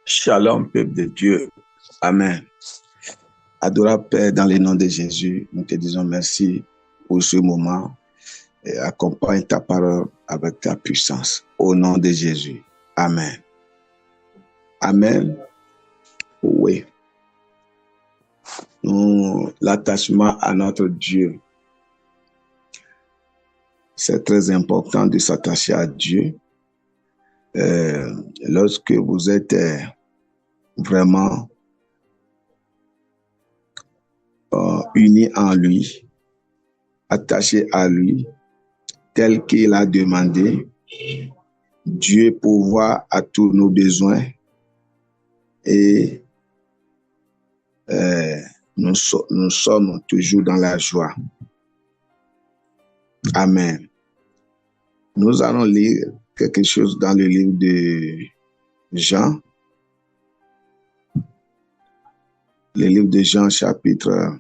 Shalom, peuple de Dieu. Amen. Adorable Père, dans le nom de Jésus, nous te disons merci pour ce moment et accompagne ta parole avec ta puissance. Au nom de Jésus. Amen. Amen. Oui. L'attachement à notre Dieu. C'est très important de s'attacher à Dieu. Lorsque vous êtes vraiment unis en lui, attachés à lui, tel qu'il a demandé, Dieu pourvoit à tous nos besoins et nous sommes toujours dans la joie. Amen. Nous allons lire quelque chose dans le livre de Jean. Le livre de Jean, chapitre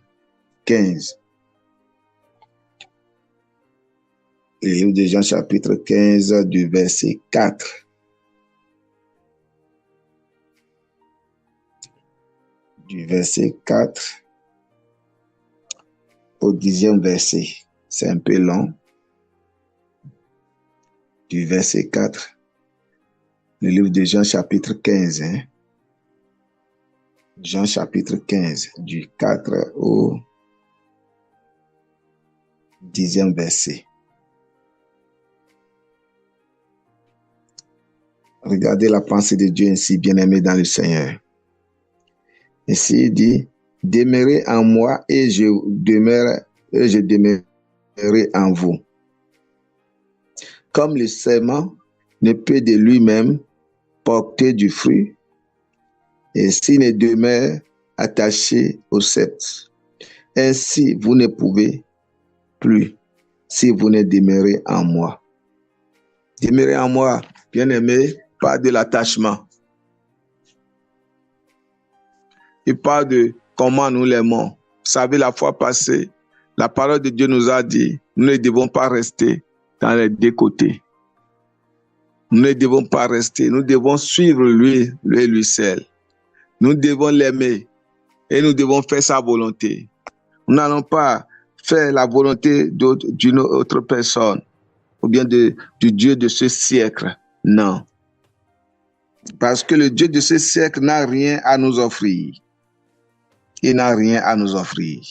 15. Le livre de Jean, chapitre 15, du verset 4. Du verset 4 au 10e verset. C'est un peu long. Du verset 4. Le livre de Jean, chapitre 15. Jean, chapitre 15, du 4 au 10e verset. Regardez la pensée de Dieu ainsi, bien-aimé dans le Seigneur. Ici, il dit, demeurez en moi et je demeurerai en vous. Comme le sément ne peut de lui-même porter du fruit, et s'il ne demeure attaché au cep, ainsi vous ne pouvez plus si vous ne demeurez en moi. Demeurez en moi, bien-aimé, pas de l'attachement. Il parle de comment nous l'aimons. Vous savez, la fois passée, la parole de Dieu nous a dit, nous ne devons pas rester dans les deux côtés. Nous ne devons pas rester, nous devons suivre lui seul. Nous devons l'aimer et nous devons faire sa volonté. Nous n'allons pas faire la volonté d'une autre personne ou bien du Dieu de ce siècle. Non. Parce que le Dieu de ce siècle n'a rien à nous offrir. Il n'a rien à nous offrir.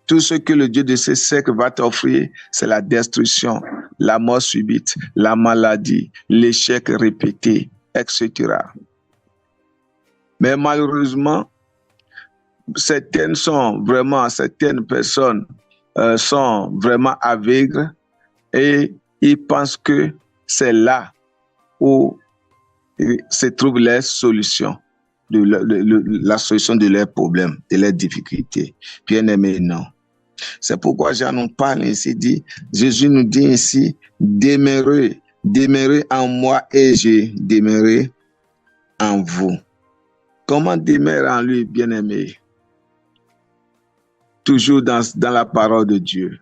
Tout ce que le Dieu de ce siècle va t'offrir, c'est la destruction, la mort subite, la maladie, l'échec répété, etc. Mais malheureusement, certaines personnes sont vraiment aveugles et ils pensent que c'est là où se trouve la solution, la solution de leurs problèmes, de leurs difficultés. Bien-aimé, non. C'est pourquoi Jean nous parle ici, dit, Jésus nous dit ici, demeurez en moi et je demeurerai en vous. Comment demeurer en lui, bien-aimé? Toujours dans la parole de Dieu.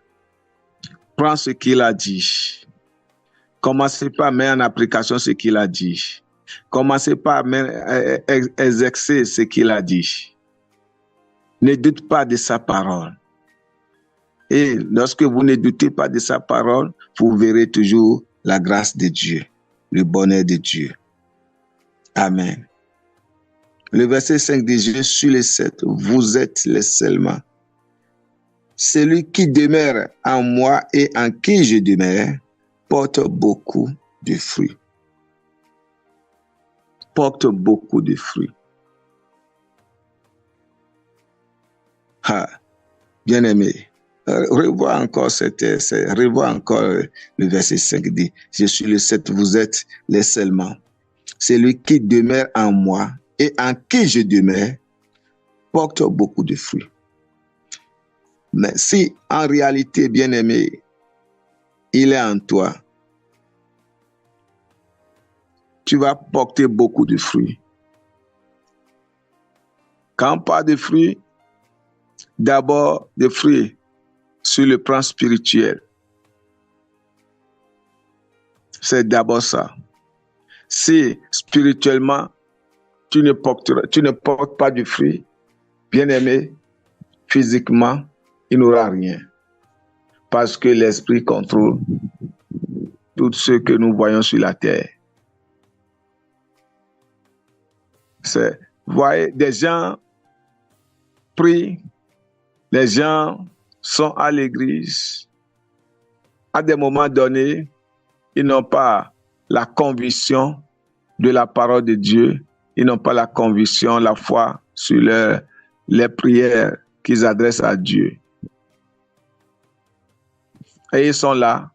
Prends ce qu'il a dit. Commencez pas à mettre en application ce qu'il a dit. Commencez pas à exercer ce qu'il a dit. Ne doute pas de sa parole. Et lorsque vous ne doutez pas de sa parole, vous verrez toujours la grâce de Dieu, le bonheur de Dieu. Amen. Le verset 5 dit, je suis le 7, vous êtes les seulement. Celui qui demeure en moi et en qui je demeure porte beaucoup de fruits. Porte beaucoup de fruits. Bien-aimé, revois encore le verset 5 dit, je suis le 7, vous êtes les seulement. Celui qui demeure en moi et en qui je demeure porte beaucoup de fruits. Mais si en réalité, bien-aimé, il est en toi, tu vas porter beaucoup de fruits. Quand on parle de fruits, d'abord des fruits sur le plan spirituel. C'est d'abord ça. Si spirituellement, tu ne portes pas du fruit, bien-aimé, physiquement, il n'aura rien. Parce que l'esprit contrôle tout ce que nous voyons sur la terre. Vous voyez, des gens prient, les gens sont à l'église. À des moments donnés, ils n'ont pas la conviction de la parole de Dieu. Ils n'ont pas la conviction, la foi sur les prières qu'ils adressent à Dieu. Et ils sont là,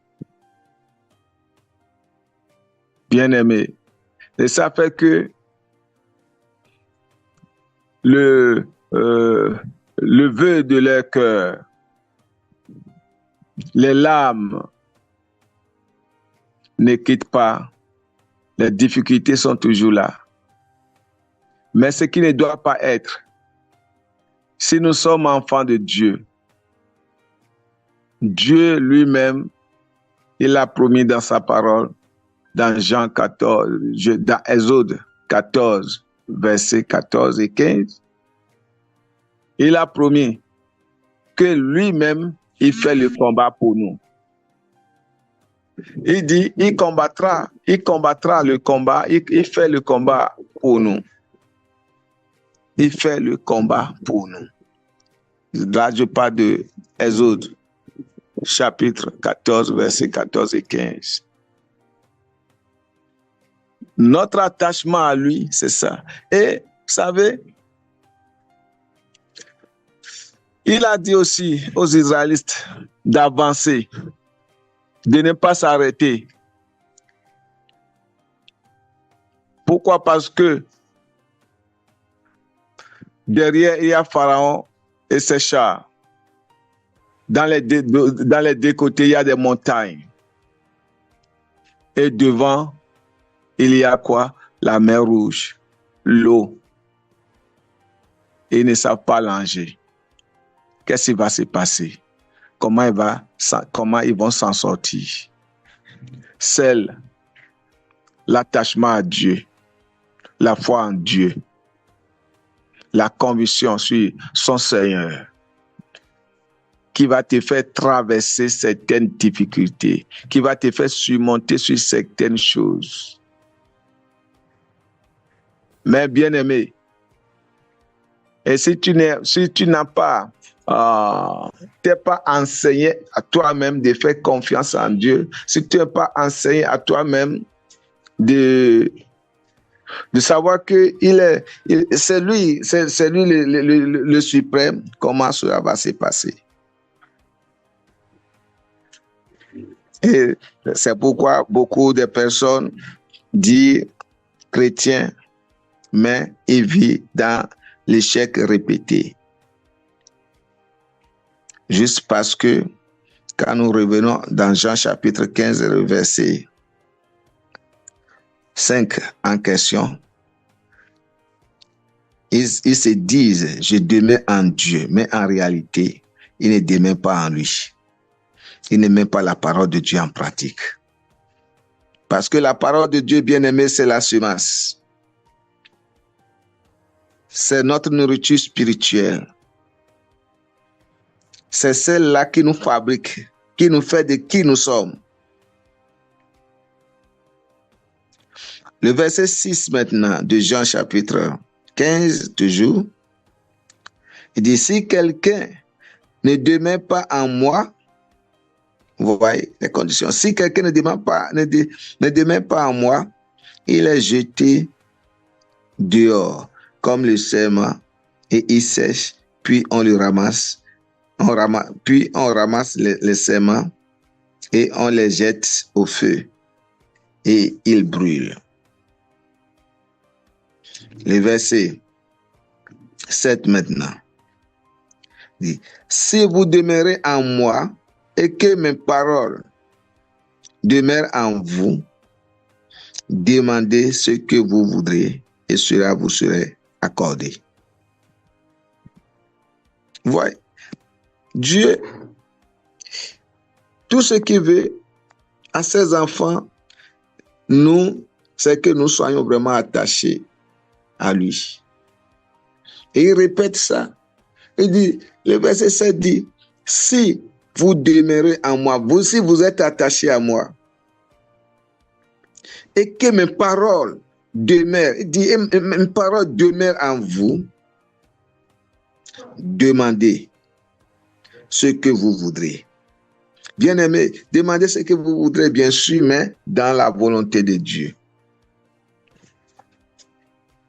bien-aimés. Et ça fait que le vœu de leur cœur, les larmes ne quittent pas, les difficultés sont toujours là. Mais ce qui ne doit pas être, si nous sommes enfants de Dieu, Dieu lui-même, il a promis dans sa parole, dans Jean 14, dans Exode 14, versets 14 et 15, il a promis que lui-même, il fait le combat pour nous. Il dit, il combattra le combat, il fait le combat pour nous. Il fait le combat pour nous. Là, je parle de Exode, chapitre 14, versets 14 et 15. Notre attachement à lui, c'est ça. Et, vous savez, il a dit aussi aux Israélites d'avancer, de ne pas s'arrêter. Pourquoi? Parce que derrière, il y a Pharaon et ses chars. Dans les deux côtés, il y a des montagnes. Et devant, il y a quoi? La mer Rouge, l'eau. Ils ne savent pas nager. Qu'est-ce qui va se passer? Comment ils vont s'en sortir? Seul l'attachement à Dieu, la foi en Dieu, la conviction sur son Seigneur, qui va te faire traverser certaines difficultés, qui va te faire surmonter sur certaines choses. Mais bien-aimé, et si tu n'as pas, t'es pas enseigné à toi-même de faire confiance en Dieu, si tu n'es pas enseigné à toi-même de savoir que c'est lui le suprême, comment cela va se passer? Et c'est pourquoi beaucoup de personnes disent chrétiens, mais ils vivent dans l'échec répété. Juste parce que quand nous revenons dans Jean chapitre 15, verset 5 en question, ils se disent, je demeure en Dieu, mais en réalité, ils ne demeurent pas en lui. Ils ne mettent pas la parole de Dieu en pratique. Parce que la parole de Dieu, bien-aimé, c'est la semence. C'est notre nourriture spirituelle. C'est celle-là qui nous fabrique, qui nous fait de qui nous sommes. Le verset 6 maintenant de Jean chapitre 15, toujours, il dit, si quelqu'un ne demeure pas en moi, vous voyez les conditions, si quelqu'un ne demeure pas en moi, il est jeté dehors comme le sément et il sèche, puis on le ramasse. Puis on ramasse les séments et on les jette au feu et ils brûlent. Le verset 7 maintenant dit, si vous demeurez en moi et que mes paroles demeurent en vous, demandez ce que vous voudrez et cela vous sera accordé. Voyez, Dieu, tout ce qu'il veut à ses enfants, c'est que nous soyons vraiment attachés à lui. Et il répète ça. Il dit, le verset 7 dit, si vous demeurez en moi, vous aussi vous êtes attachés à moi, et que mes paroles demeurent, il dit, mes paroles demeurent en vous, demandez ce que vous voudrez. Bien-aimé, demandez ce que vous voudrez, bien sûr, mais dans la volonté de Dieu.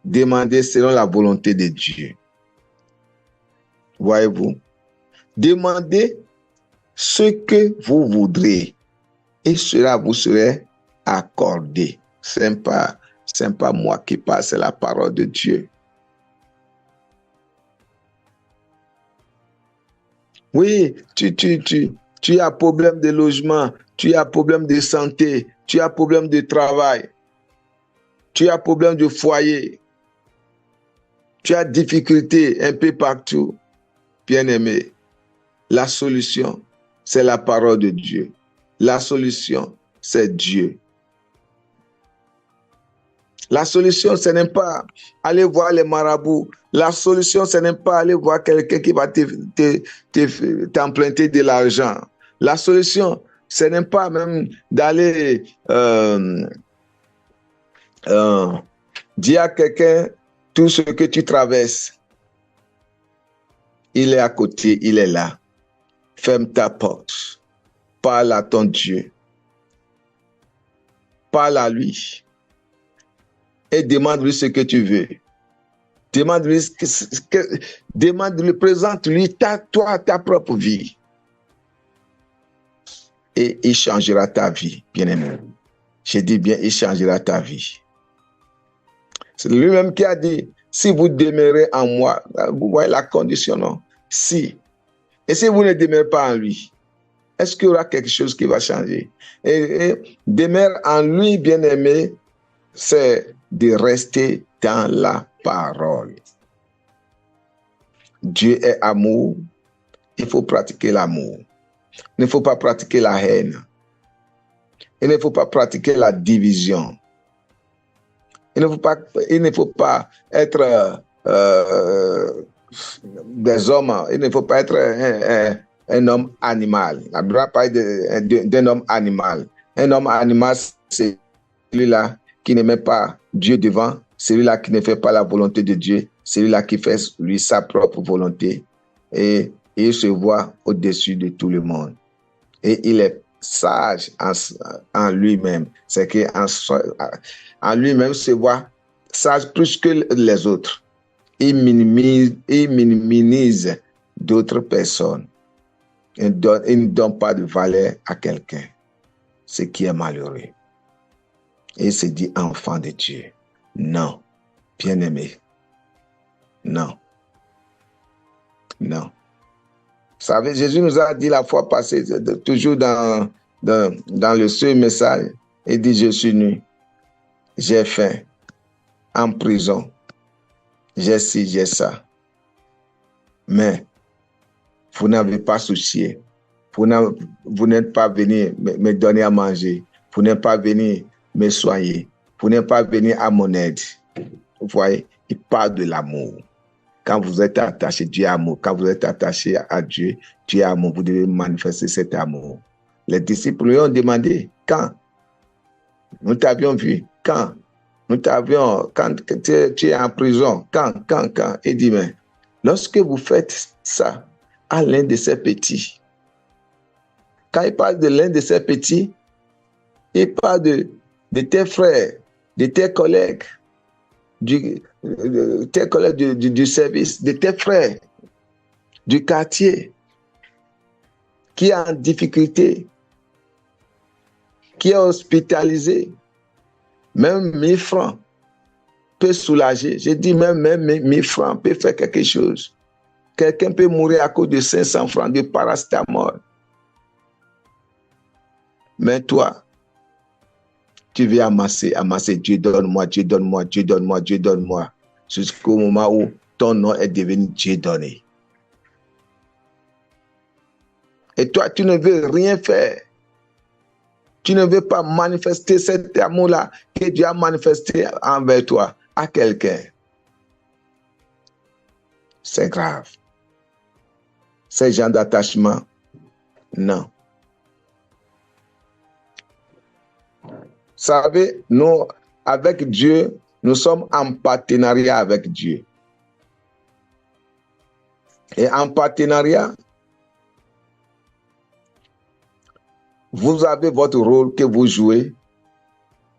Demandez selon la volonté de Dieu. Voyez-vous? Demandez ce que vous voudrez et cela vous serait accordé. Ce n'est pas moi qui parle, c'est la parole de Dieu. Oui, tu as problème de logement, tu as problème de santé, tu as problème de travail, tu as problème de foyer, tu as difficulté un peu partout. Bien-aimé, la solution, c'est la parole de Dieu. La solution, c'est Dieu. La solution, ce n'est pas aller voir les marabouts. La solution, ce n'est pas aller voir quelqu'un qui va t'emprunter de l'argent. La solution, ce n'est pas même d'aller dire à quelqu'un tout ce que tu traverses. Il est à côté, il est là. Ferme ta porte. Parle à ton Dieu. Parle à lui. Et demande-lui ce que tu veux. Demande-lui, présente-lui ta propre vie. Et il changera ta vie, bien-aimé. Je dis bien, il changera ta vie. C'est lui-même qui a dit, si vous demeurez en moi, vous voyez la condition, non? Si. Et si vous ne demeurez pas en lui, est-ce qu'il y aura quelque chose qui va changer? Et demeurer en lui, bien-aimé, c'est de rester dans la parole. Dieu est amour. Il faut pratiquer l'amour. Il ne faut pas pratiquer la haine. Il ne faut pas pratiquer la division. Il ne faut pas être des hommes. Il ne faut pas être un homme animal. La Bible parle d'un homme animal. Un homme animal, c'est celui-là qui ne met pas Dieu devant, celui-là qui ne fait pas la volonté de Dieu, celui-là qui fait lui sa propre volonté. Et il se voit au-dessus de tout le monde. Et il est sage en lui-même. C'est qu'en lui-même se voit sage plus que les autres. Il minimise d'autres personnes. Il ne donne pas de valeur à quelqu'un. Ce qui est malheureux. Et il se dit enfant de Dieu. Non, bien-aimé. Non. Non. Vous savez, Jésus nous a dit la fois passée, toujours dans le seul message, il dit, je suis nu, j'ai faim, en prison, j'ai ci, j'ai ça. Mais vous n'avez pas soucié. Vous n'êtes pas venu me donner à manger. Vous n'êtes pas venu me soigner. Vous n'êtes pas venu à mon aide. Vous voyez, il parle de l'amour. Quand vous êtes attaché, Dieu est amour. Quand vous êtes attaché à Dieu, Dieu est amour. Vous devez manifester cet amour. Les disciples lui ont demandé, quand? Nous t'avions vu. Quand? Nous t'avions, quand tu es en prison. Quand? Il dit, mais lorsque vous faites ça à l'un de ces petits, quand il parle de l'un de ces petits, il parle de tes frères, de tes collègues, du service, de tes frères, du quartier, qui est en difficulté, qui est hospitalisé. Même 1000 francs peut soulager. Je dis même 1000 francs peut faire quelque chose. Quelqu'un peut mourir à cause de 500 francs de paracétamol. Mais toi, tu veux amasser, Dieu donne-moi, Dieu donne-moi, Dieu donne-moi, Dieu donne-moi, jusqu'au moment où ton nom est devenu Dieu donné. Et toi, tu ne veux rien faire. Tu ne veux pas manifester cet amour-là que Dieu a manifesté envers toi, à quelqu'un. c'est grave. Ces gens d'attachement, non. Vous savez, nous, avec Dieu, nous sommes en partenariat avec Dieu. Et en partenariat, vous avez votre rôle que vous jouez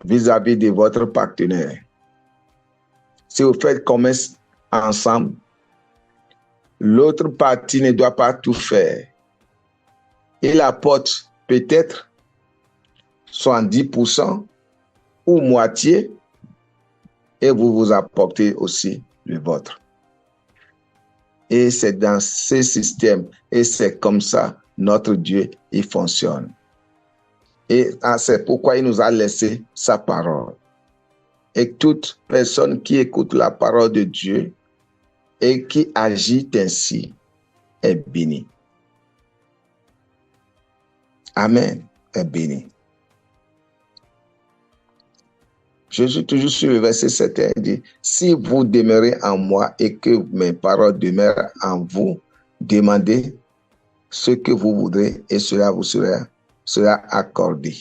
vis-à-vis de votre partenaire. Si vous faites commerce ensemble, l'autre partie ne doit pas tout faire. Il apporte peut-être 70% ou moitié et vous vous apportez aussi le vôtre. Et c'est dans ce système et c'est comme ça notre Dieu il fonctionne. Et c'est pourquoi il nous a laissé sa parole. Et toute personne qui écoute la parole de Dieu et qui agit ainsi est bénie. Amen, est béni. Jésus, toujours sur le verset 7, il dit, si vous demeurez en moi et que mes paroles demeurent en vous, demandez ce que vous voudrez et cela vous sera accordé.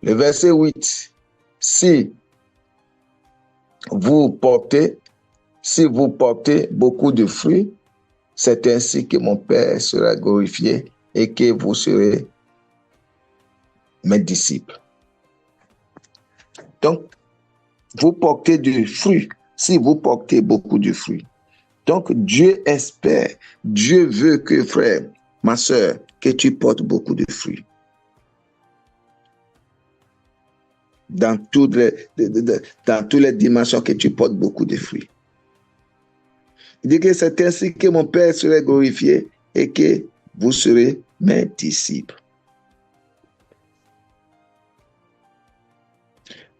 Le verset 8, si vous portez beaucoup de fruits, c'est ainsi que mon Père sera glorifié et que vous serez mes disciples. Donc, vous portez du fruit, si vous portez beaucoup de fruits. Donc, Dieu espère, Dieu veut que, frère, ma soeur, que tu portes beaucoup de fruits. Dans toutes les dimensions, que tu portes beaucoup de fruits. Il dit que c'est ainsi que mon Père serait glorifié et que vous serez mes disciples.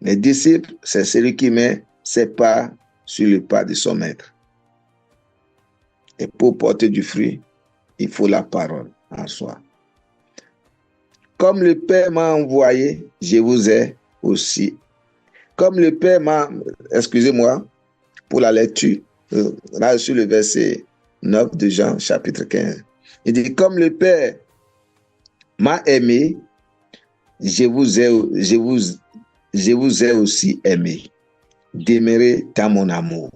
Les disciples, c'est celui qui met ses pas sur le pas de son maître. Et pour porter du fruit, il faut la parole en soi. Comme le Père m'a envoyé, je vous ai aussi. Comme le Père m'a... Excusez-moi pour la lecture. Là, sur le verset 9 de Jean, chapitre 15. Il dit, comme le Père m'a aimé, je vous ai aussi aimé. Demeurez dans mon amour.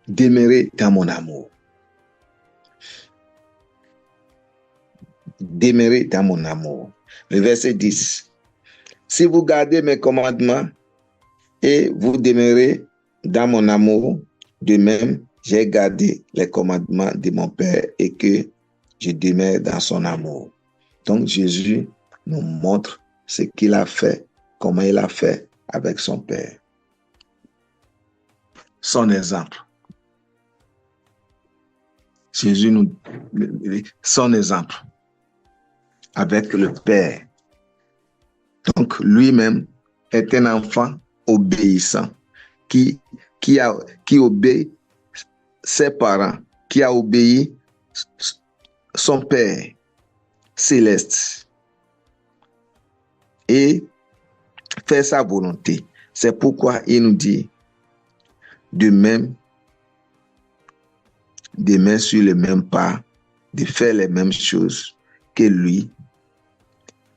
Demeurez dans mon amour. Demeurez dans mon amour. Le verset 10. Si vous gardez mes commandements et vous demeurez dans mon amour, de même, j'ai gardé les commandements de mon Père et que je demeure dans son amour. Donc Jésus nous montre ce qu'il a fait, comment il a fait avec son Père. Son exemple. Jésus nous... Son exemple. Avec le Père. Donc lui-même est un enfant obéissant qui obéit ses parents, qui a obéi son Père céleste et fait sa volonté. C'est pourquoi il nous dit de même sur le même pas, de faire les mêmes choses que lui,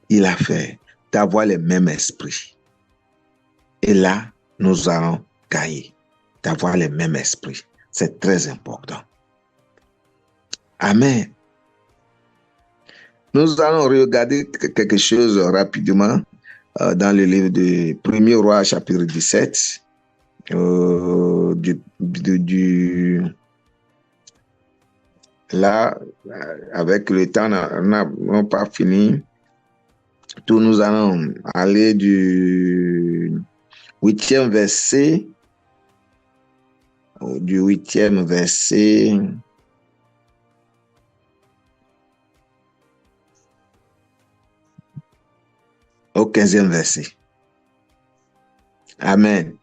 il a fait, d'avoir le même esprit. Et là, nous allons gagner, d'avoir le même esprit. C'est très important. Amen. Nous allons regarder quelque chose rapidement dans le livre de 1er Roi, chapitre 17. Là, avec le temps, on n'a pas fini. Tout, nous allons aller du 8e verset. Du 8e verset au 15e verset. Amen.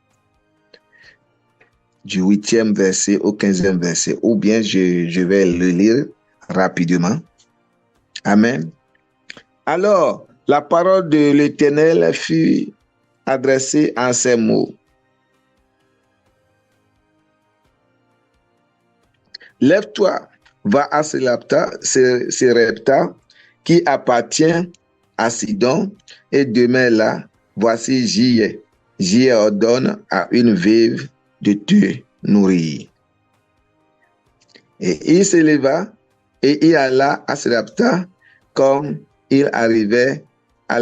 Du 8e verset au 15e verset. Ou bien je vais le lire rapidement. Amen. Alors, la parole de l'Éternel fut adressée en ces mots. Lève-toi, va à Serepta, qui appartient à Sidon, et demeure là. Voici, j'y ordonne à une veuve de te nourrir. Et il se leva et il alla à Serepta. Comme il arrivait à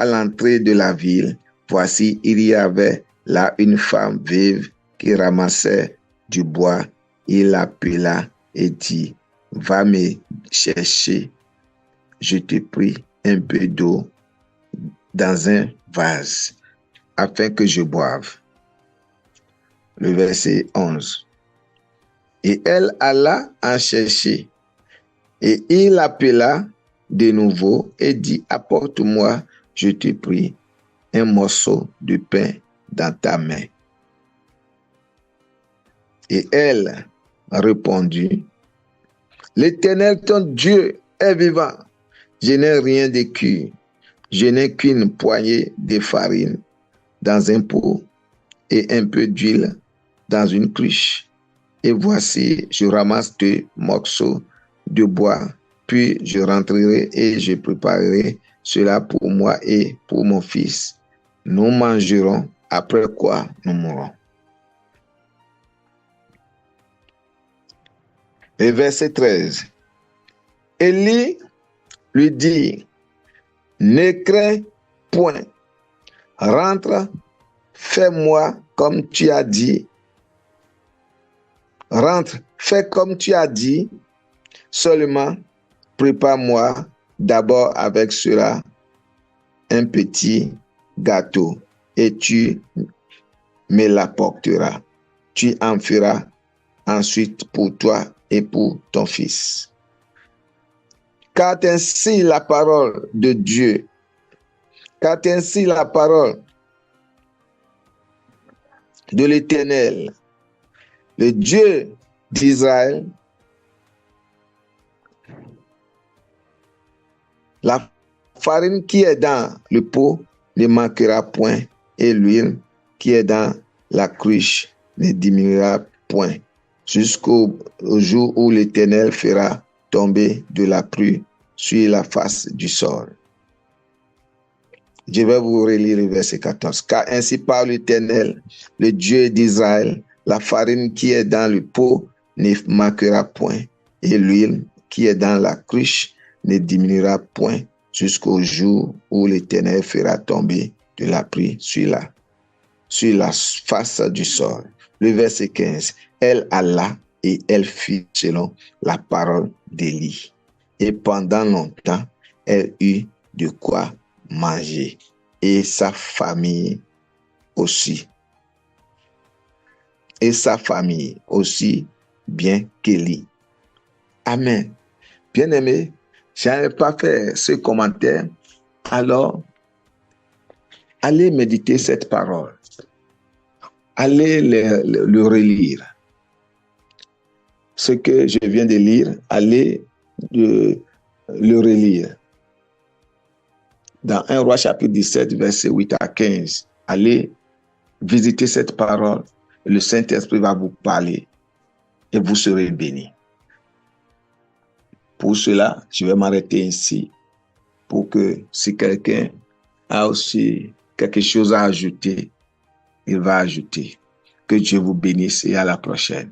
l'entrée de la ville, voici, il y avait là une femme veuve qui ramassait du bois. Il l'appela et dit, va me chercher, je te prie, un peu d'eau dans un vase, afin que je boive. Le verset 11. Et elle alla en chercher, et il l'appela de nouveau et dit, apporte-moi, je te prie, un morceau de pain dans ta main. Et elle répondit, l'Éternel ton Dieu est vivant, je n'ai rien de cuit, je n'ai qu'une poignée de farine dans un pot et un peu d'huile dans une cruche. Et voici, je ramasse 2 morceaux de bois, puis je rentrerai et je préparerai cela pour moi et pour mon fils. Nous mangerons, après quoi nous mourrons. Et verset 13. Élie lui dit, ne crains point, rentre, fais-moi comme tu as dit. Rentre, fais comme tu as dit, seulement prépare-moi d'abord avec cela un petit gâteau et tu me l'apporteras. Tu en feras ensuite pour toi et pour ton fils. Car ainsi la parole de Dieu, car ainsi la parole de l'Éternel, le Dieu d'Israël, la farine qui est dans le pot ne manquera point et l'huile qui est dans la cruche ne diminuera point jusqu'au jour où l'Éternel fera tomber de la pluie sur la face du sol. Je vais vous relire le verset 14. Car ainsi parle l'Éternel, le Dieu d'Israël, la farine qui est dans le pot ne manquera point et l'huile qui est dans la cruche ne diminuera point jusqu'au jour où l'Éternel fera tomber de la pluie sur la face du sol. Le verset 15. Elle alla et elle fit selon la parole d'Élie. Et pendant longtemps, elle eut de quoi manger et sa famille aussi. Et sa famille aussi bien qu'Élie. Amen. Bien-aimé, je n'avais pas fait ce commentaire, alors allez méditer cette parole. Allez le relire. Ce que je viens de lire, allez le relire. Dans 1 Roi chapitre 17, verset 8 à 15, allez visiter cette parole. Le Saint-Esprit va vous parler et vous serez bénis. Pour cela, je vais m'arrêter ici pour que si quelqu'un a aussi quelque chose à ajouter, il va ajouter. Que Dieu vous bénisse et à la prochaine.